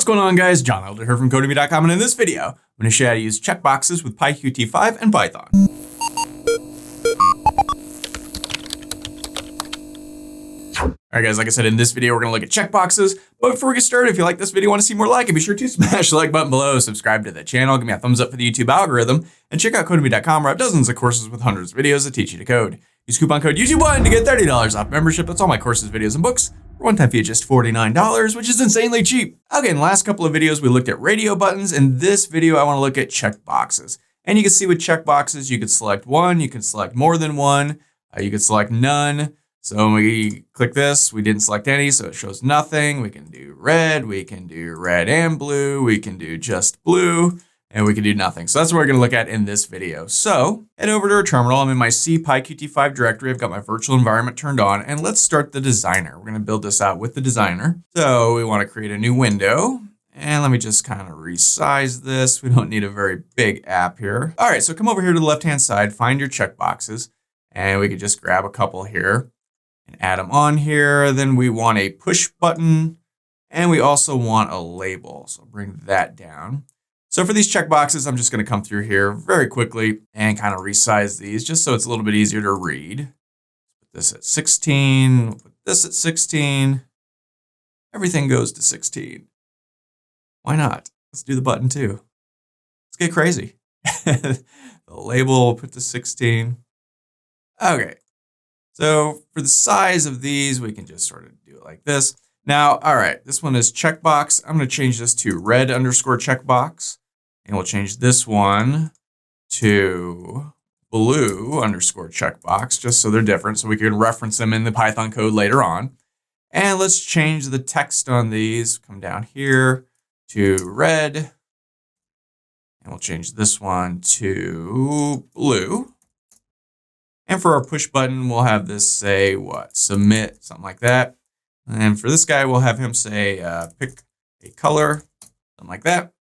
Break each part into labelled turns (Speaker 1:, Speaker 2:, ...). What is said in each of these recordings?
Speaker 1: What's going on, guys? John Elder here from codemy.com, and in this video, I'm going to show you how to use checkboxes with PyQt5 and Python. Alright guys, like I said, in this video, we're going to look at checkboxes. But before we get started, if you like this video and want to see more like it, be sure to smash the like button below, subscribe to the channel, give me a thumbs up for the YouTube algorithm, and check out codemy.com where I have dozens of courses with hundreds of videos that teach you to code. Use coupon code YouTube1 to get $30 off membership. That's all my courses, videos, and books. For one-time fee of just $49, which is insanely cheap. Okay, in the last couple of videos, we looked at radio buttons. In this video, I want to look at checkboxes. And you can see with checkboxes, you could select one, you can select more than one, you could select none. So when we click this, we didn't select any, so it shows nothing. We can do red and blue, we can do just blue, and we can do nothing. So that's what we're going to look at in this video. So head over to our terminal. I'm in my C PyQt5 directory. I've got my virtual environment turned on, and let's start the designer. We're going to build this out with the designer. So we want to create a new window, and let me just kind of resize this. We don't need a very big app here. All right, so come over here to the left-hand side, find your checkboxes, and we could just grab a couple here and add them on here. Then we want a push button, and we also want a label. So bring that down. So for these checkboxes, I'm just going to come through here very quickly and kind of resize these just so it's a little bit easier to read. Put this at 16, put this at 16. Everything goes to 16. Why not? Let's do the button too. Let's get crazy. The label, we'll put to 16. Okay. So for the size of these, we can just sort of do it like this. Now, all right, this one is checkbox. I'm going to change this to red_checkbox. And we'll change this one to blue_checkbox, just so they're different, so we can reference them in the Python code later on. And let's change the text on these. Come down here to red. And we'll change this one to blue. And for our push button, we'll have this say what? Submit, something like that. And for this guy, we'll have him say pick a color, something like that.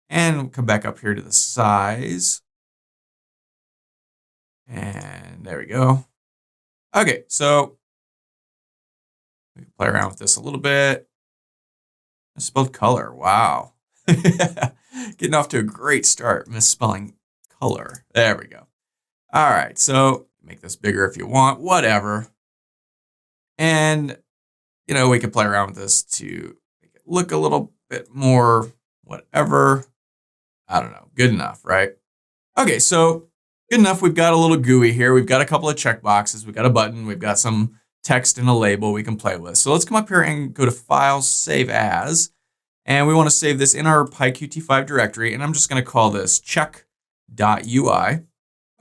Speaker 1: And we'll come back up here to the size. And there we go. Okay, so we can play around with this a little bit. I spelled color, wow. Getting off to a great start, misspelling color. There we go. All right, so make this bigger if you want, whatever. And, you know, we can play around with this to make it look a little bit more whatever. I don't know, good enough, right? Okay, so good enough. We've got a little GUI here. We've got a couple of checkboxes. We've got a button. We've got some text and a label we can play with. So let's come up here and go to File, Save As. And we want to save this in our PyQt5 directory. And I'm just going to call this check.ui.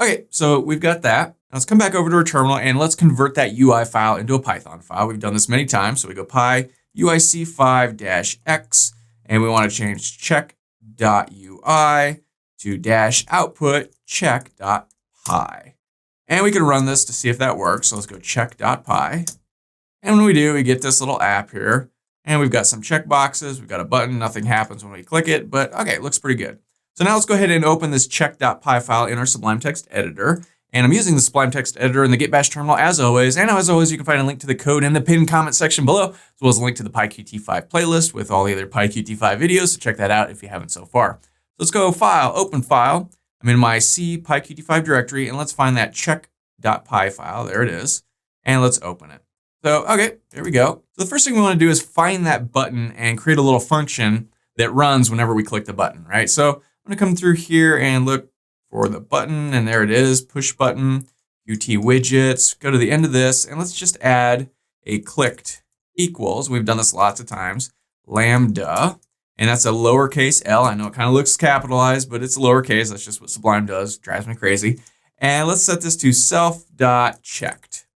Speaker 1: Okay, so we've got that. Now let's come back over to our terminal and let's convert that UI file into a Python file. We've done this many times. So we go PyUIC5-X, and we want to change check.ui to -output check.py. And we can run this to see if that works. So let's go check.py. And when we do, we get this little app here. And we've got some checkboxes. We've got a button. Nothing happens when we click it. But okay, it looks pretty good. So now let's go ahead and open this check.py file in our Sublime Text Editor. And I'm using the Sublime Text Editor in the Git Bash terminal as always. And as always, you can find a link to the code in the pinned comment section below, as well as a link to the PyQt5 playlist with all the other PyQt5 videos. So check that out if you haven't so far. So let's go File, Open File. I'm in my C PyQt5 directory, and let's find that check.py file. There it is. And let's open it. So, okay, there we go. So the first thing we want to do is find that button and create a little function that runs whenever we click the button, right? So I'm going to come through here and look for the button, and there it is, push button, Qt widgets. Go to the end of this, and let's just add a clicked equals. We've done this lots of times, lambda, and that's a lowercase l. I know it kind of looks capitalized, but it's lowercase. That's just what Sublime does. Drives me crazy. And let's set this to self.checked.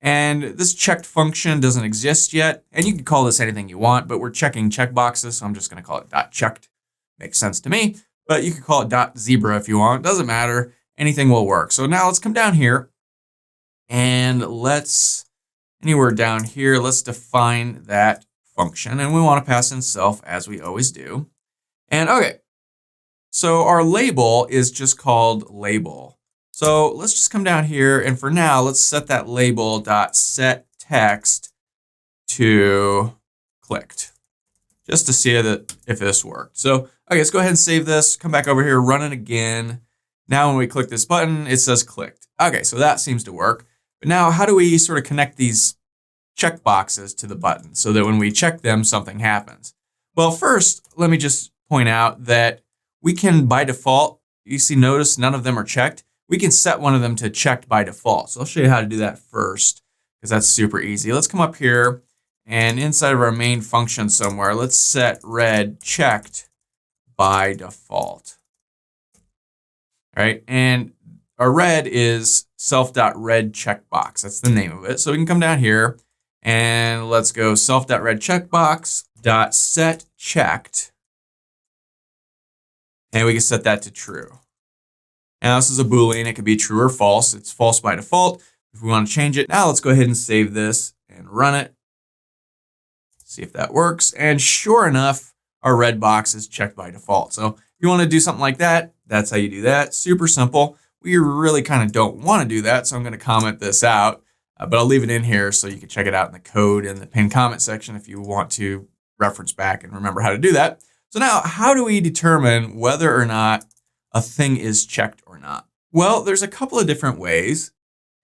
Speaker 1: And this checked function doesn't exist yet, and you can call this anything you want, but we're checking checkboxes, so I'm just going to call it .checked. Makes sense to me. But you could call it .zebra if you want. Doesn't matter. Anything will work. So now let's come down here and anywhere down here, let's define that function. And we want to pass in self as we always do. And okay, so our label is just called label. So let's just come down here. And for now, let's set that label .setText to clicked. just to see that if this worked. So, okay, let's go ahead and save this, come back over here, run it again. Now when we click this button, it says clicked. Okay, so that seems to work. But now how do we sort of connect these checkboxes to the button so that when we check them, something happens? Well, first, let me just point out that we can, by default, you see, notice none of them are checked. We can set one of them to checked by default. So I'll show you how to do that first, because that's super easy. Let's come up here and inside of our main function somewhere, let's set red checked by default. All right, and our red is self.red checkbox. That's the name of it. So we can come down here and let's go self.red checkbox dot set checked. And we can set that to true. Now this is a Boolean. It could be true or false. It's false by default. If we want to change it, now let's go ahead and save this and run it. See if that works. And sure enough, our red box is checked by default. So if you want to do something like that, that's how you do that. Super simple. We really kind of don't want to do that, so I'm going to comment this out, but I'll leave it in here so you can check it out in the code in the pinned comment section if you want to reference back and remember how to do that. So now, how do we determine whether or not a thing is checked or not? Well, there's a couple of different ways,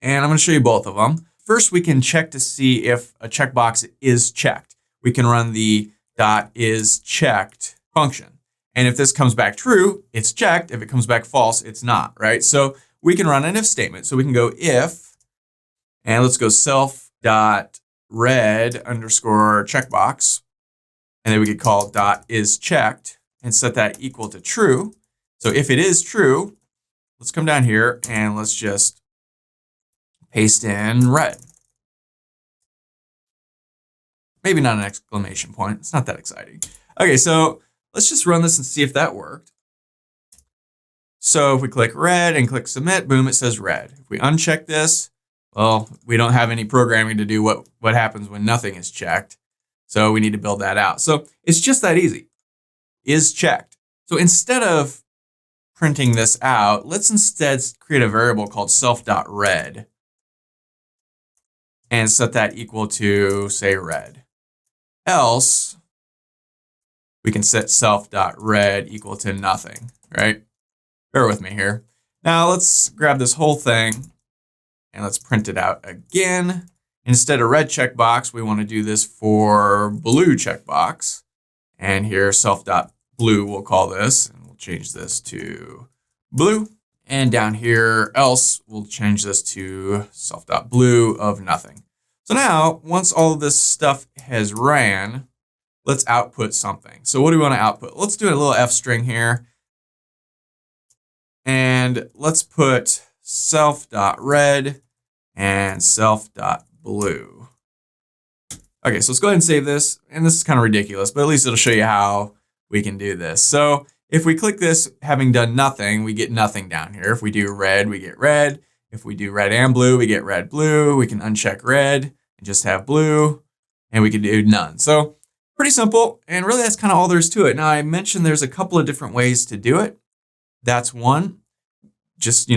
Speaker 1: and I'm going to show you both of them. First, we can check to see if a checkbox is checked. We can run the .isChecked function. And if this comes back true, it's checked. If it comes back false, it's not, right? So we can run an if statement. So we can go if, and let's go self.red underscore checkbox. And then we could call .isChecked and set that equal to true. So if it is true, let's come down here and let's just paste in red. Maybe not an exclamation point. It's not that exciting. Okay, so let's just run this and see if that worked. So if we click red and click submit, boom, it says red. If we uncheck this, well, we don't have any programming to do what happens when nothing is checked. So we need to build that out. So it's just that easy. Is checked. So instead of printing this out, let's instead create a variable called self.red and set that equal to, say, red. Else, we can set self.red equal to nothing, right? Bear with me here. Now let's grab this whole thing and let's print it out again. Instead of red checkbox, we want to do this for blue checkbox. And here self.blue we'll call this, and we'll change this to blue. And down here else, we'll change this to self.blue of nothing. So now, once all of this stuff has ran, let's output something. So what do we want to output? Let's do a little F string here. And let's put self.red and self.blue. Okay, so let's go ahead and save this. And this is kind of ridiculous, but at least it'll show you how we can do this. So if we click this, having done nothing, we get nothing down here. If we do red, we get red. If we do red and blue, we get red, blue. We can uncheck red and just have blue, and we can do none. So pretty simple, and really that's kind of all there is to it. Now I mentioned there's a couple of different ways to do it. That's one, just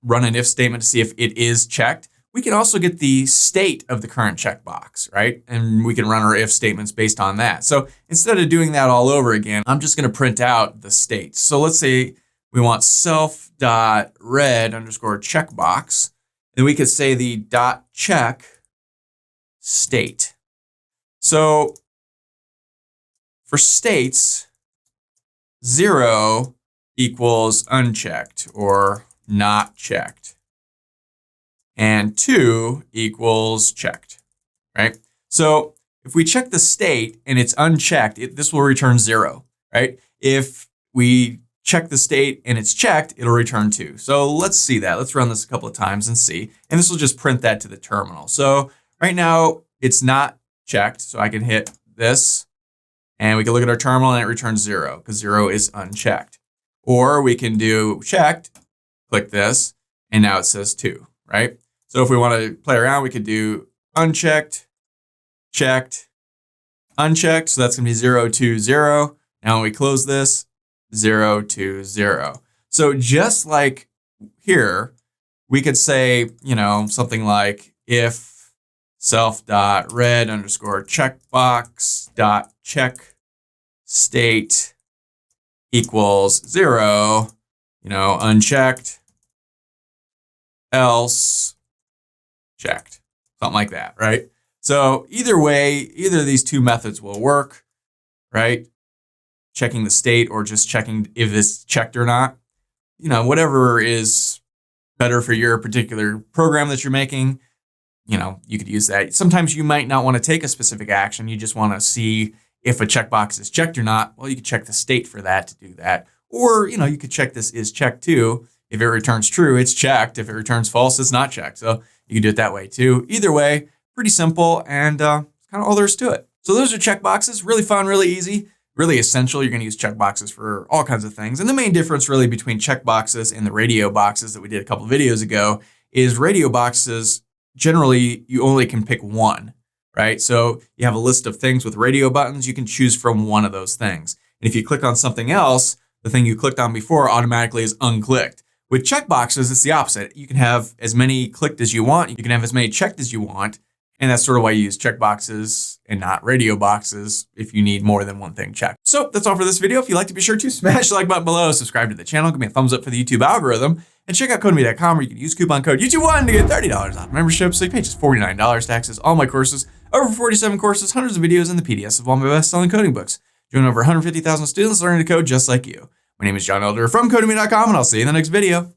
Speaker 1: run an if statement to see if it is checked. We can also get the state of the current checkbox, right? And we can run our if statements based on that. So instead of doing that all over again, I'm just going to print out the state. So let's say we want self.red underscore checkbox. Then we could say the .check state. So for states, 0 equals unchecked or not checked. And 2 equals checked, right? So if we check the state and it's unchecked, this will return 0, right? If we check the state and it's checked, it'll return 2. So let's see that. Let's run this a couple of times and see. And this will just print that to the terminal. So right now it's not checked. So I can hit this and we can look at our terminal and it returns 0 because 0 is unchecked. Or we can do checked, click this, and now it says 2, right? So if we want to play around, we could do unchecked, checked, unchecked. So that's going to be 0, 2, 0. Now when we close this, 0, 2, 0. So just like here, we could say, something like if self.red underscore checkbox dot check state equals 0, unchecked, else checked, something like that, right? So either way, either of these two methods will work, right? Checking the state or just checking if it's checked or not. Whatever is better for your particular program that you're making, you could use that. Sometimes you might not want to take a specific action. You just want to see if a checkbox is checked or not. Well, you could check the state for that to do that. Or, you could check this is checked too. If it returns true, it's checked. If it returns false, it's not checked. So you can do it that way too. Either way, pretty simple, and kind of all there is to it. So those are checkboxes. Really fun, really easy, really essential. You're going to use checkboxes for all kinds of things. And the main difference really between checkboxes and the radio boxes that we did a couple of videos ago is radio boxes, generally, you only can pick one, right? So you have a list of things with radio buttons. You can choose from one of those things. And if you click on something else, the thing you clicked on before automatically is unclicked. With checkboxes, it's the opposite. You can have as many clicked as you want. You can have as many checked as you want. And that's sort of why you use checkboxes and not radio boxes if you need more than one thing checked. So that's all for this video. If you liked it, be sure to smash the like button below, subscribe to the channel, give me a thumbs up for the YouTube algorithm, and check out codemy.com where you can use coupon code YouTube1 to get $30 off membership. So you pay just $49 to access all my courses, over 47 courses, hundreds of videos, and the PDFs of all my best-selling coding books. Join over 150,000 students learning to code just like you. My name is John Elder from codemy.com, and I'll see you in the next video.